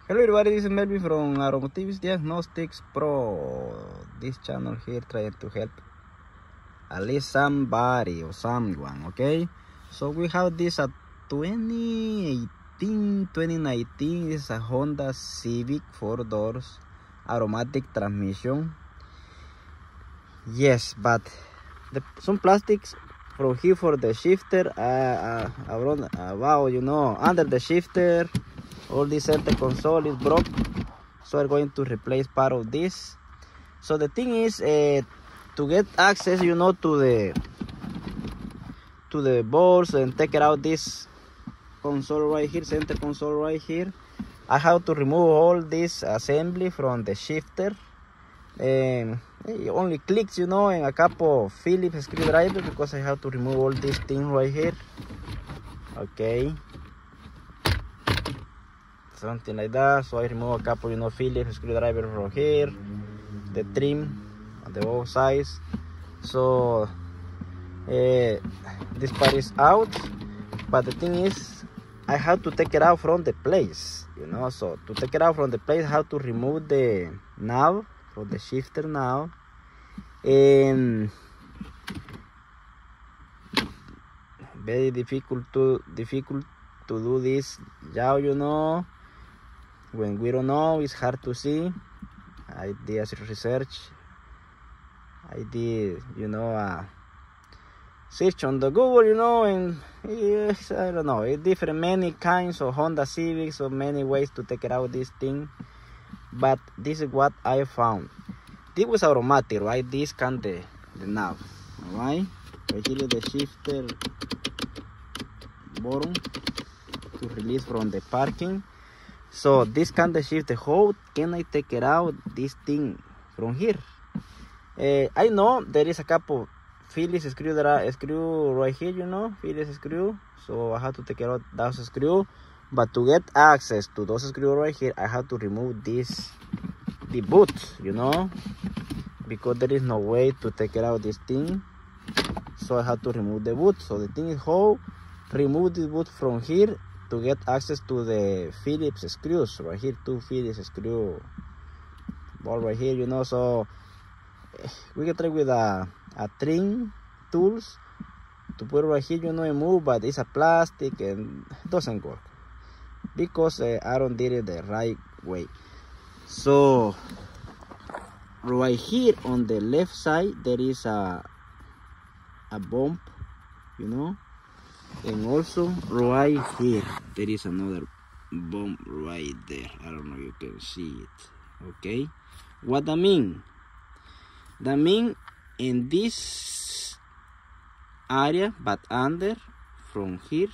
Hello everybody, this is Melvin from Automotive Diagnostics Pro. This channel here trying to help at least somebody or someone, okay? So we have this at 2019. This is a Honda Civic 4 doors automatic transmission. Yes, but some plastics from here for the shifter around, under the shifter. All this center console is broke, so we're going to replace part of this. So the thing is, to get access, to the boards and take it out this console right here, center console right here, I have to remove all this assembly from the shifter. And it only clicks, and a couple of Phillips screwdriver, because I have to remove all these things right here. Okay, something like that. So I remove a couple, Phillips screwdriver from here, the trim on the both sides. So this part is out, but the thing is, I have to take it out from the place, So to take it out from the place, I have to remove the knob from the shifter now, and very difficult to do this now, when we don't know. It's hard to see. I did research. I did search on the Google, and yes, I don't know, it's different, many kinds of Honda Civic, so many ways to take it out this thing, but this is what I found. This was automatic, right? This can the knob, all right? Right here is the shifter button to release from the parking. So this can the shift. How can I take it out this thing from here? I know there is a couple Phillips screw right here, Phillips screw. So I have to take it out those screw. But to get access to those screws right here, I have to remove the boot, because there is no way to take it out this thing. So I have to remove the boot. So the thing is, how remove the boot from here to get access to the Phillips screws right here, 2 Phillips screw ball right here, So we can try with a trim tools to put it right here, and move, but it's a plastic and it doesn't work, because I don't did it the right way. So right here on the left side there is a bump, and also right here there is another bump right there. I don't know if you can see it. Okay, what that mean? That mean in this area, but under from here,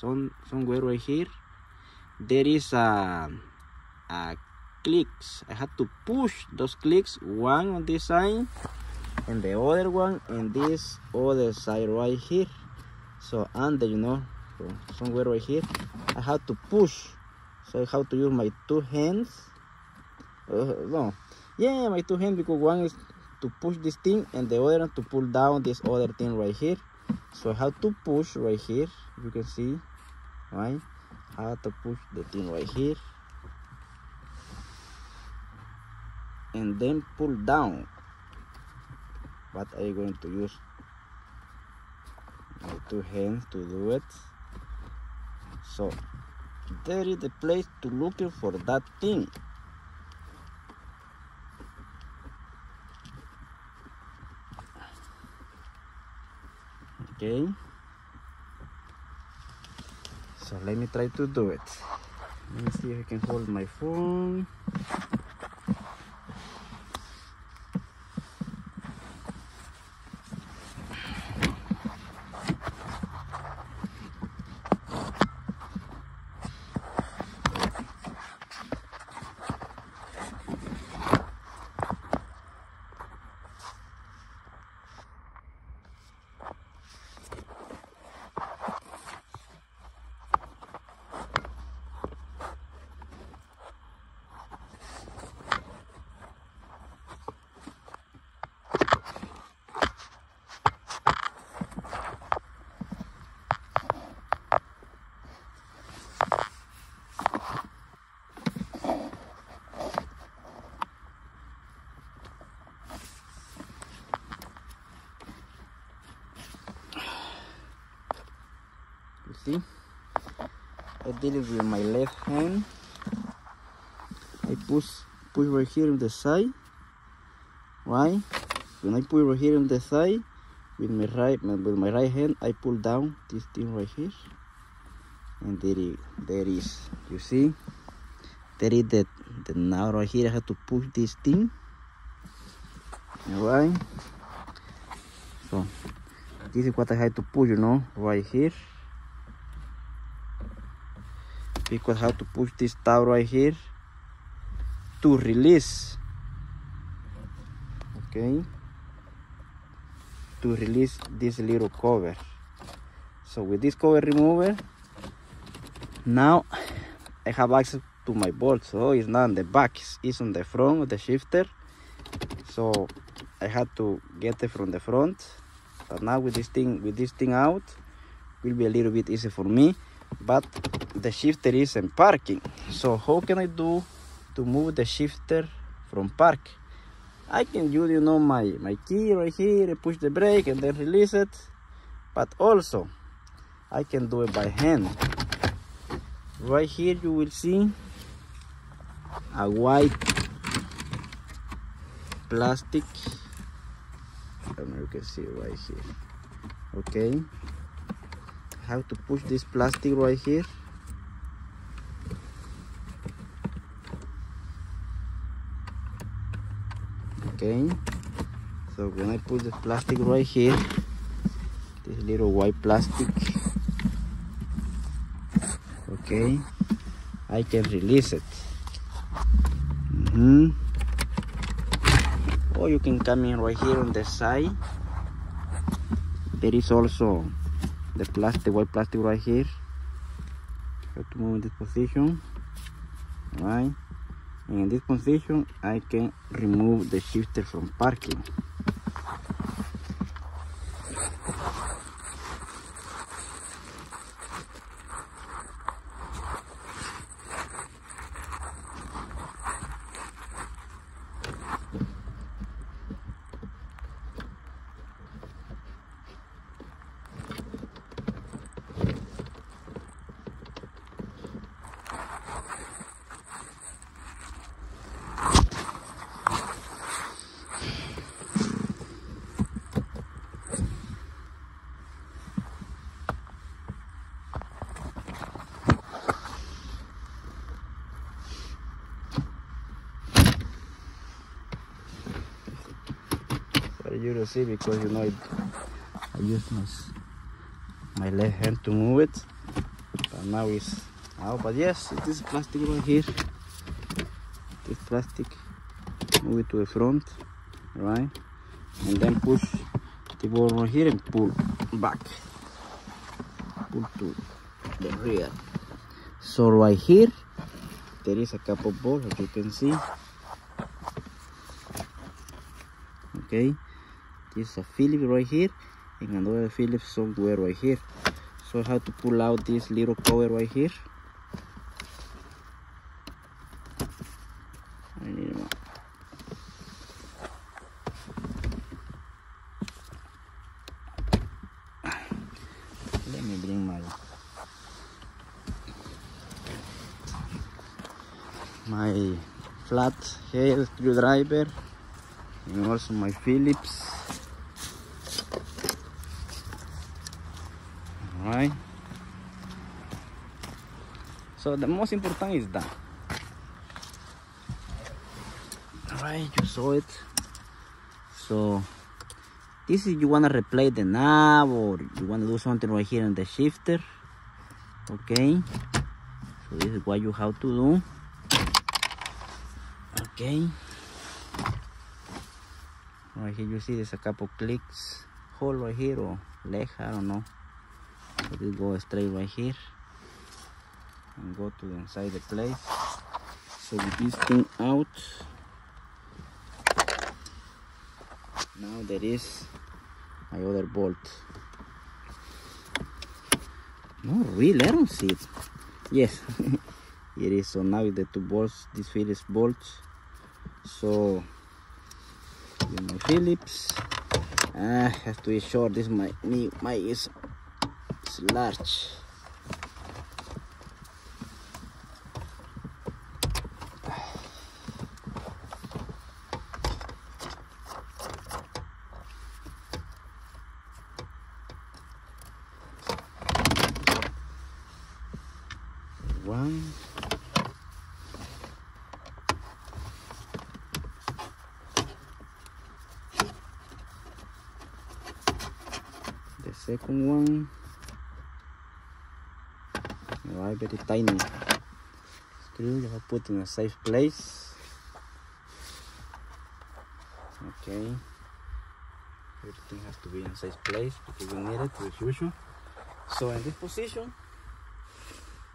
somewhere right here, there is a clicks. I have to push those clicks, one on this side and the other one in this other side right here. So under, from somewhere right here, I have to push. So I have to use my 2 hands. My 2 hands, because one is to push this thing and the other one to pull down this other thing right here. So I have to push right here, you can see, right? I have to push the thing right here and then pull down. But I'm going to use my 2 hands to do it. So there is the place to look for that thing. Okay, so let me try to do it. Let me see if I can hold my phone. see, I did it with my left hand. I push right here on the side, right? When I put right here on the side, with my right hand, I pull down this thing right here, and there is. You see, there is the now right here. I have to push this thing, alright. So this is what I have to push, you know, right here. Because I have to push this tab right here to release. Okay, to release this little cover. So with this cover remover, now I have access to my bolt. So it's not on the back, it's on the front of the shifter. So I had to get it from the front. But now with this thing out, will be a little bit easy for me. But the shifter is in parking. So how can I do to move the shifter from park? I can use, you know, my key right here, push the brake and then release it. But also, I can do it by hand. Right here you will see a white plastic. I don't know, you can see it right here. Okay. I have to push this plastic right here. Okay, so when I put the plastic right here, this little white plastic, okay, I can release it. Or you can come in right here on the side. There is also the white plastic right here. Have to move in this position, right? And in this position, I can remove the shifter from parking. You don't see because, you know, I use my left hand to move it, but now it's out. But yes, it is plastic right here. This plastic, move it to the front, right, and then push the ball right here and pull back, pull to the rear. So right here there is a couple balls, as you can see. Okay, this is a Phillips right here and another Phillips somewhere right here. So I have to pull out this little cover right here. I need more. Let me bring my flat head screwdriver and also my Phillips. Alright, so the most important is that. Alright, you saw it. So this is, you want to replace the knob or you want to do something right here in the shifter. Okay, so this is what you have to do. Okay, right here you see there's a couple clicks hole right here or leg, I don't know. So we go straight right here and go to the inside the place. So with this thing out, now there is my other bolt. No, really, I don't see it. Yes, it is. So now with the two bolts, these Phillips bolts. So with my Phillips, I have to be short. This my is large. second one. Alright, very tiny screw. You have to put in a safe place. Okay. Everything has to be in a safe place because we need it for the future. So in this position,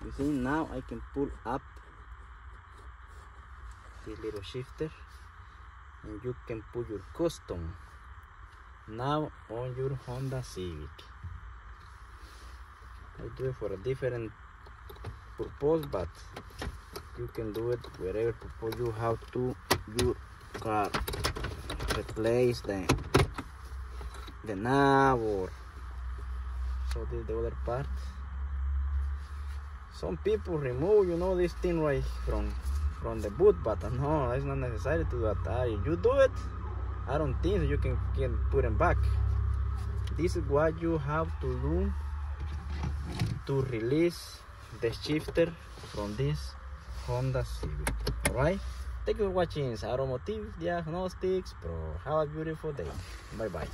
you see now I can pull up this little shifter and you can put your custom now on your Honda Civic. I do it for a different purpose, but you can do it wherever purpose you have to your car. Replace the knob, or so this is the other part. Some people remove, you know, this thing right from the boot, but no, it's not necessary to do that. If you do it, I don't think so you can put them back. This is what you have to do to release the shifter from this Honda Civic. Alright? Thank you for watching Automotive Diagnostics Pro. Have a beautiful day. Bye bye.